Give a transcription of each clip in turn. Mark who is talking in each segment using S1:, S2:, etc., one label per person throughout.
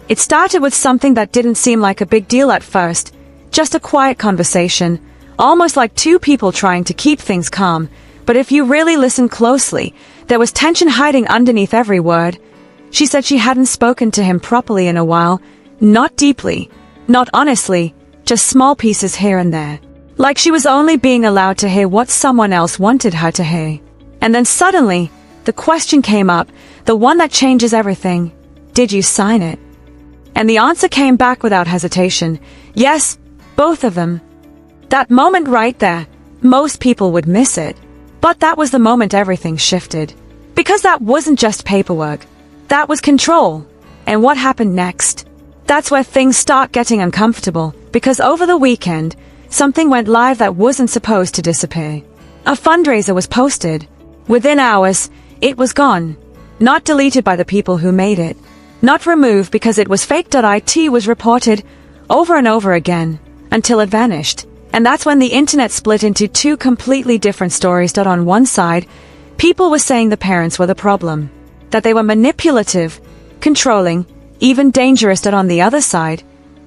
S1: It started with something that didn't seem like a big deal at first, just a quiet conversation, almost like two people trying to keep things calm. But if you really listened closely, there was tension hiding underneath every word. She said she hadn't spoken to him properly in a while, not deeply, not honestly, just small pieces here and there. Like she was only being allowed to hear what someone else wanted her to hear. And then suddenly, the question came up, the one that changes everything. Did you sign it? And the answer came back without hesitation. Yes, both of them. That moment right there, most people would miss it. But that was the moment everything shifted. Because that wasn't just paperwork. That was control. And what happened next? That's where things start getting uncomfortable, because over the weekend, something went live that wasn't supposed to disappear. A fundraiser was posted. Within hours, it was gone. Not deleted by the people who made it. Not removed because it was fake. It was reported over and over again, until it vanished. And that's when the internet split into two completely different stories. On one side, people were saying the parents were the problem. That they were manipulative, controlling, even dangerous. On the other side,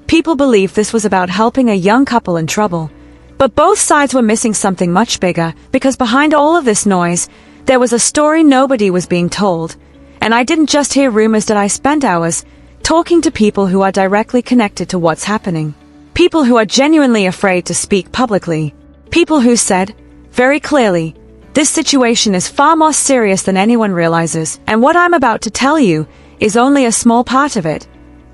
S1: people believed this was about helping a young couple in trouble. But both sides were missing something much bigger, because behind all of this noise, there was a story nobody was being told. And I didn't just hear rumors. I spent hours talking to people who are directly connected to what's happening. People who are genuinely afraid to speak publicly. People who said, very clearly, this situation is far more serious than anyone realizes, and what I'm about to tell you is only a small part of it.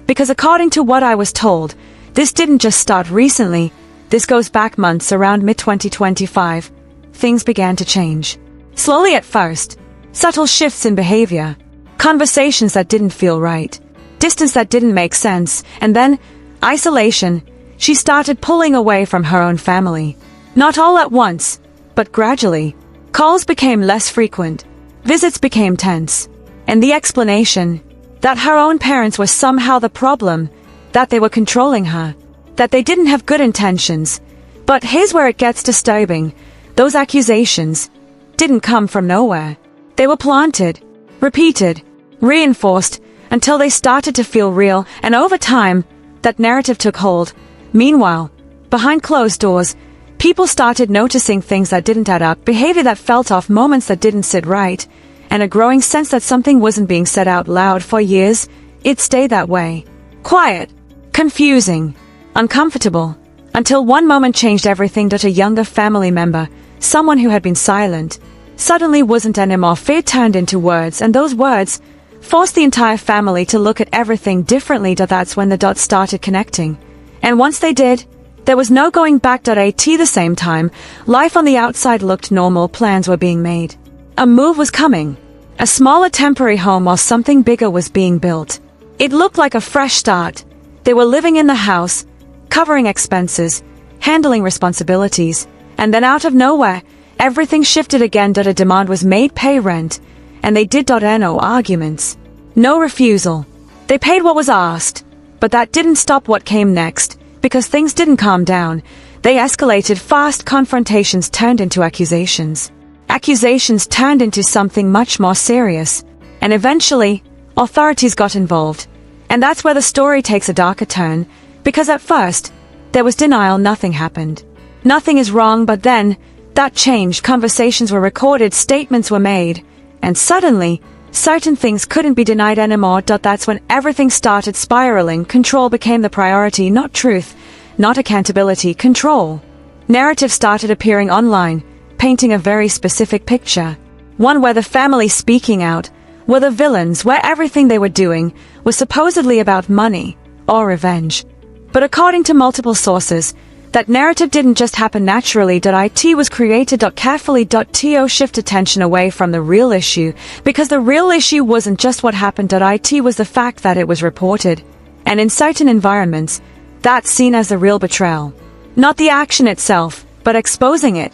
S1: Because according to what I was told, this didn't just start recently, this goes back months. Around mid-2025, things began to change. Slowly at first, subtle shifts in behavior, conversations that didn't feel right, distance that didn't make sense, and then, isolation. She started pulling away from her own family. Not all at once, but gradually. Calls became less frequent. Visits became tense. And the explanation, that her own parents were somehow the problem, that they were controlling her, that they didn't have good intentions. But here's where it gets disturbing. Those accusations didn't come from nowhere. They were planted, repeated, reinforced, until they started to feel real, and over time, that narrative took hold. Meanwhile, behind closed doors, people started noticing things that didn't add up, behavior that felt off, moments that didn't sit right, and a growing sense that something wasn't being said out loud. For years, it stayed that way. Quiet, confusing, uncomfortable, until one moment changed everything. A younger family member, someone who had been silent, suddenly wasn't anymore. Fear turned into words, and those words forced the entire family to look at everything differently. That's when the dots started connecting. And once they did, there was no going back. At the same time, life on the outside looked normal. Plans were being made. A move was coming. A smaller temporary home while something bigger was being built. It looked like a fresh start. They were living in the house, covering expenses, handling responsibilities, and then out of nowhere, everything shifted again. A demand was made: pay rent, and they did. No arguments. No refusal. They paid what was asked. But that didn't stop what came next, because things didn't calm down. They escalated fast. Confrontations turned into accusations. Accusations turned into something much more serious. And eventually, authorities got involved. And that's where the story takes a darker turn, because at first, there was denial. Nothing happened. Nothing is wrong. But then, that changed. Conversations were recorded, statements were made, and suddenly, certain things couldn't be denied anymore. That's when everything started spiraling. Control became the priority, not truth, not accountability, control. Narratives started appearing online, painting a very specific picture. One where the family speaking out were the villains, where everything they were doing was supposedly about money or revenge. But according to multiple sources, that narrative didn't just happen naturally. It was created. Carefully. To shift attention away from the real issue, because the real issue wasn't just what happened. It was the fact that it was reported, and in certain environments, that's seen as the real betrayal. Not the action itself, but exposing it.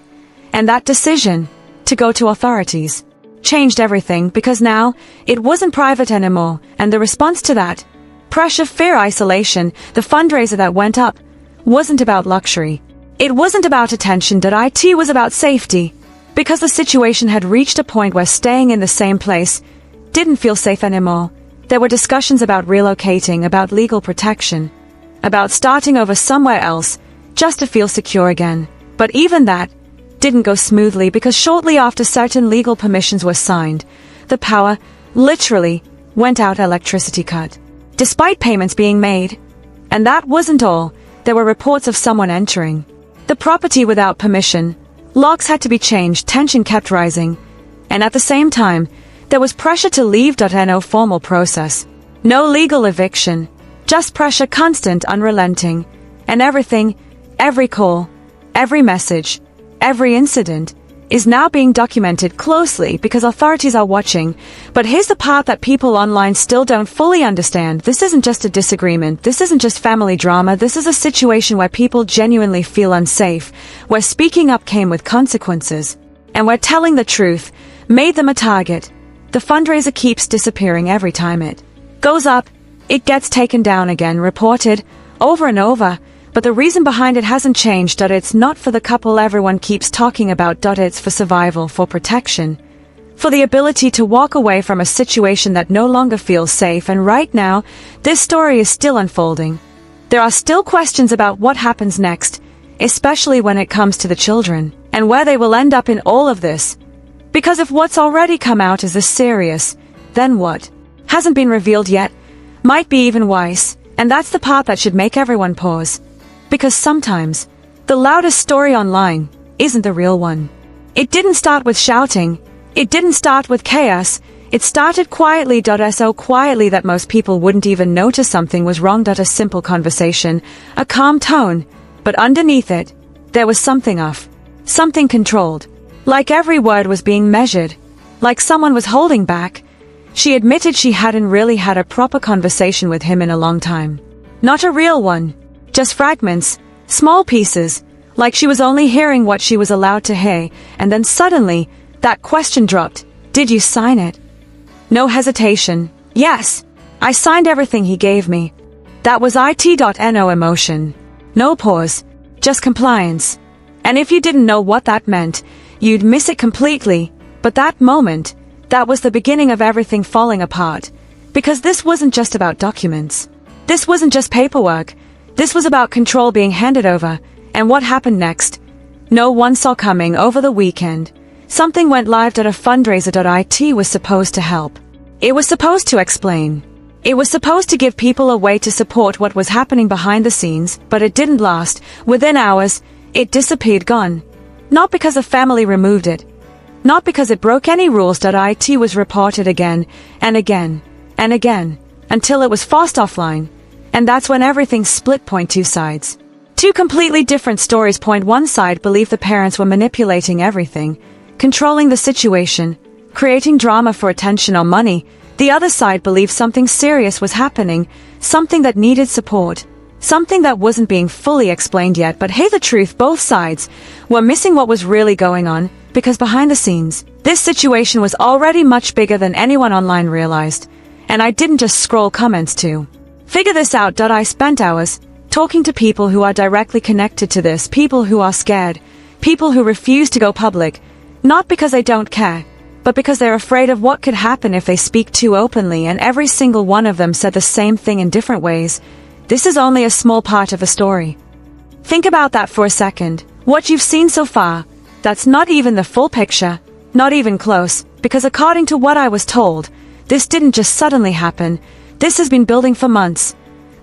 S1: And that decision, to go to authorities, changed everything, because now, it wasn't private anymore, and the response to that, pressure, fear, isolation, the fundraiser that went up, wasn't about luxury. It wasn't about attention. It was about safety, because the situation had reached a point where staying in the same place didn't feel safe anymore. There were discussions about relocating, about legal protection, about starting over somewhere else, just to feel secure again. But even that didn't go smoothly because shortly after certain legal permissions were signed, the power literally went out, electricity cut. Despite payments being made. And that wasn't all. There were reports of someone entering the property without permission. Locks had to be changed, tension kept rising. And at the same time, there was pressure to leave. No formal process. No legal eviction. Just pressure, constant, unrelenting. And everything, every call, every message, every incident, is now being documented closely because authorities are watching. But here's the part that people online still don't fully understand. This isn't just a disagreement. This isn't just family drama. This is a situation where people genuinely feel unsafe, where speaking up came with consequences, and where telling the truth made them a target. The fundraiser keeps disappearing every time it goes up. It gets taken down again, reported over and over. But the reason behind it hasn't changed. It's not for the couple everyone keeps talking about. It's for survival, for protection, for the ability to walk away from a situation that no longer feels safe. And right now, this story is still unfolding. There are still questions about what happens next, especially when it comes to the children, and where they will end up in all of this. Because if what's already come out is this serious, then what hasn't been revealed yet might be even worse. And that's the part that should make everyone pause. Because sometimes, the loudest story online isn't the real one. It didn't start with shouting. It didn't start with chaos. It started quietly. So quietly that most people wouldn't even notice something was wrong. A simple conversation, a calm tone, but underneath it, there was something off. Something controlled. Like every word was being measured. Like someone was holding back. She admitted she hadn't really had a proper conversation with him in a long time. Not a real one. Just fragments, small pieces, like she was only hearing what she was allowed to hear. And then suddenly, that question dropped. Did you sign it? No hesitation. Yes, I signed everything he gave me. That was it. No emotion. No pause. Just compliance. And if you didn't know what that meant, you'd miss it completely. But that moment, that was the beginning of everything falling apart. Because this wasn't just about documents. This wasn't just paperwork. This was about control being handed over. And what happened next? No one saw coming. Over the weekend, something went live. A fundraiser. It was supposed to help. It was supposed to explain. It was supposed to give people a way to support what was happening behind the scenes, but it didn't last. Within hours, it disappeared, gone. Not because a family removed it. Not because it broke any rules. It was reported again, and again, and again, until it was forced offline. And that's when everything split. Two sides. Two completely different stories. One side believed the parents were manipulating everything, controlling the situation, creating drama for attention or money. The other side believed something serious was happening, something that needed support, something that wasn't being fully explained yet. But hear the truth, both sides were missing what was really going on, because behind the scenes, this situation was already much bigger than anyone online realized. And I didn't just scroll comments to figure this out. I spent hours talking to people who are directly connected to this, people who are scared, people who refuse to go public, not because they don't care, but because they're afraid of what could happen if they speak too openly. And every single one of them said the same thing in different ways. This is only a small part of the story. Think about that for a second. What you've seen so far, that's not even the full picture, not even close, because according to what I was told, this didn't just suddenly happen. This has been building for months.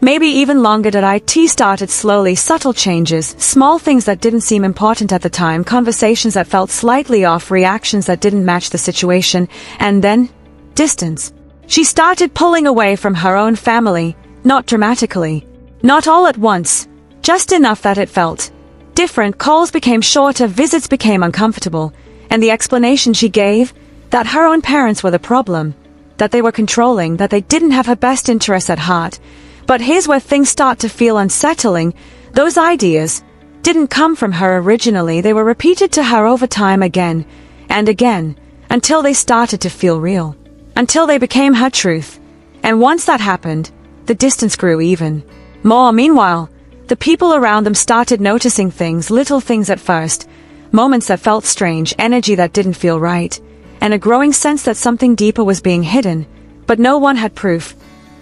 S1: Maybe even longer. It started slowly, subtle changes, small things that didn't seem important at the time, conversations that felt slightly off, reactions that didn't match the situation, and then, distance. She started pulling away from her own family, not dramatically. Not all at once, just enough that it felt different. Calls became shorter, visits became uncomfortable, and the explanation she gave, that her own parents were the problem, that they were controlling, that they didn't have her best interests at heart. But here's where things start to feel unsettling. Those ideas didn't come from her originally. They were repeated to her over time, again and again, until they started to feel real, until they became her truth. And once that happened, the distance grew even more. Meanwhile, the people around them started noticing things, little things at first, moments that felt strange, energy that didn't feel right, and a growing sense that something deeper was being hidden. but no one had proof.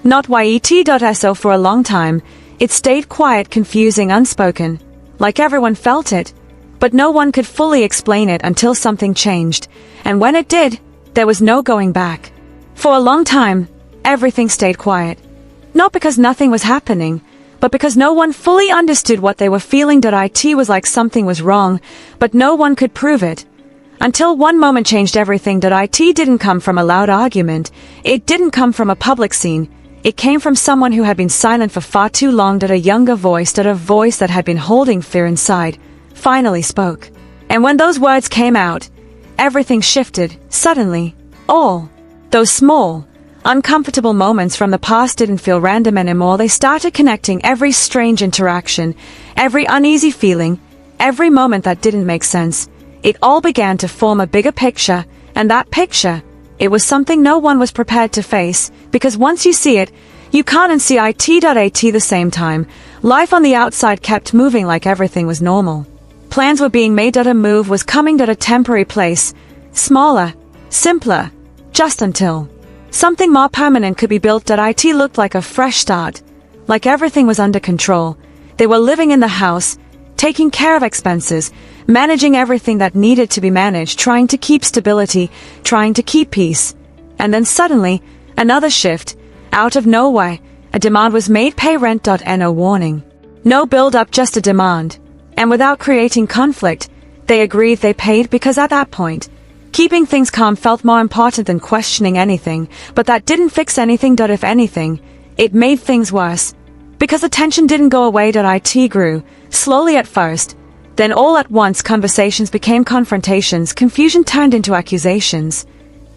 S1: Not yet.so for a long time. It stayed quiet, confusing, unspoken, like everyone felt it, but no one could fully explain it until something changed, and when it did, there was no going back. For a long time, everything stayed quiet. Not because nothing was happening, but because no one fully understood what they were feeling. It was like something was wrong, but no one could prove it. Until one moment changed everything. It didn't come from a loud argument. It didn't come from a public scene. It came from someone who had been silent for far too long. A younger voice, a voice that had been holding fear inside, finally spoke. And when those words came out, everything shifted, suddenly. All those small, uncomfortable moments from the past didn't feel random anymore. They started connecting. Every strange interaction, every uneasy feeling, every moment that didn't make sense. It all began to form a bigger picture, and that picture, it was something no one was prepared to face, because once you see it, you can't unsee it. At the same time, life on the outside kept moving like everything was normal. Plans were being made. A move was coming. A temporary place, smaller, simpler, just until something more permanent could be built. It looked like a fresh start, like everything was under control. They were living in the house, taking care of expenses, managing everything that needed to be managed, trying to keep stability, trying to keep peace. And then suddenly, another shift. Out of nowhere, a demand was made. Pay rent. No warning. No build-up, just a demand. And without creating conflict, they agreed. They paid because at that point, keeping things calm felt more important than questioning anything, but that didn't fix anything. If anything, it made things worse. Because the tension didn't go away. It grew, slowly at first. Then all at once conversations became confrontations, confusion turned into accusations.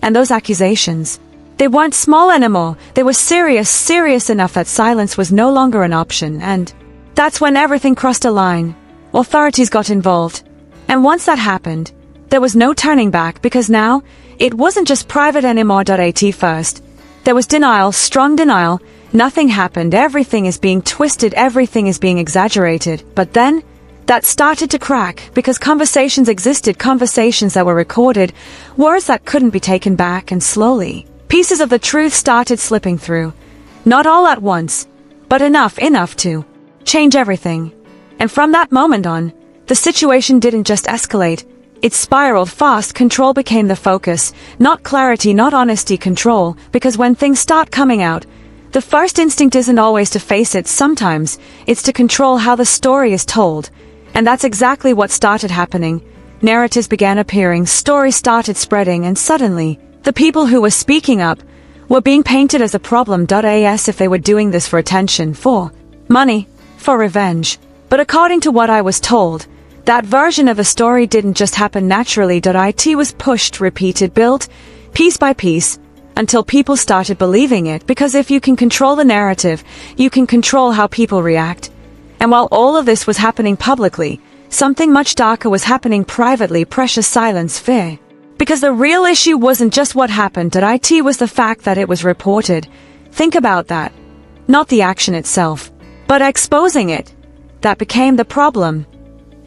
S1: And those accusations, they weren't small anymore, they were serious enough that silence was no longer an option, and that's when everything crossed a line. Authorities got involved. And once that happened, there was no turning back, because now, it wasn't just private anymore. At first, there was denial, strong denial. Nothing happened, everything is being twisted, everything is being exaggerated. But then, that started to crack, because conversations existed, conversations that were recorded, words that couldn't be taken back, and slowly, pieces of the truth started slipping through. Not all at once, but enough to change everything. And from that moment on, the situation didn't just escalate, it spiraled fast. Control became the focus, not clarity, not honesty, control, because when things start coming out, the first instinct isn't always to face it, sometimes it's to control how the story is told. And that's exactly what started happening. Narratives began appearing, stories started spreading, and suddenly, the people who were speaking up were being painted as a problem. As if they were doing this for attention, for money, for revenge. But according to what I was told, that version of the story didn't just happen naturally. It was pushed, repeated, built, piece by piece, until people started believing it, because if you can control the narrative, you can control how people react. And while all of this was happening publicly, something much darker was happening privately. Pressure, silence, fear. Because the real issue wasn't just what happened. It was the fact that it was reported. Think about that. Not the action itself, but exposing it. That became the problem.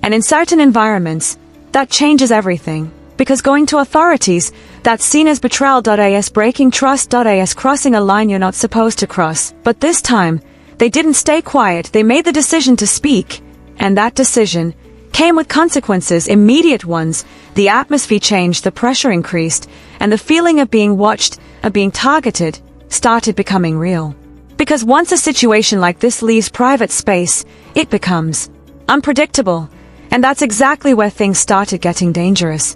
S1: And in certain environments, that changes everything. Because going to authorities, that's seen as betrayal. As breaking trust. As crossing a line you're not supposed to cross. But this time, they didn't stay quiet, they made the decision to speak. And that decision came with consequences, immediate ones. The atmosphere changed, the pressure increased, and the feeling of being watched, of being targeted, started becoming real. Because once a situation like this leaves private space, it becomes unpredictable. And that's exactly where things started getting dangerous.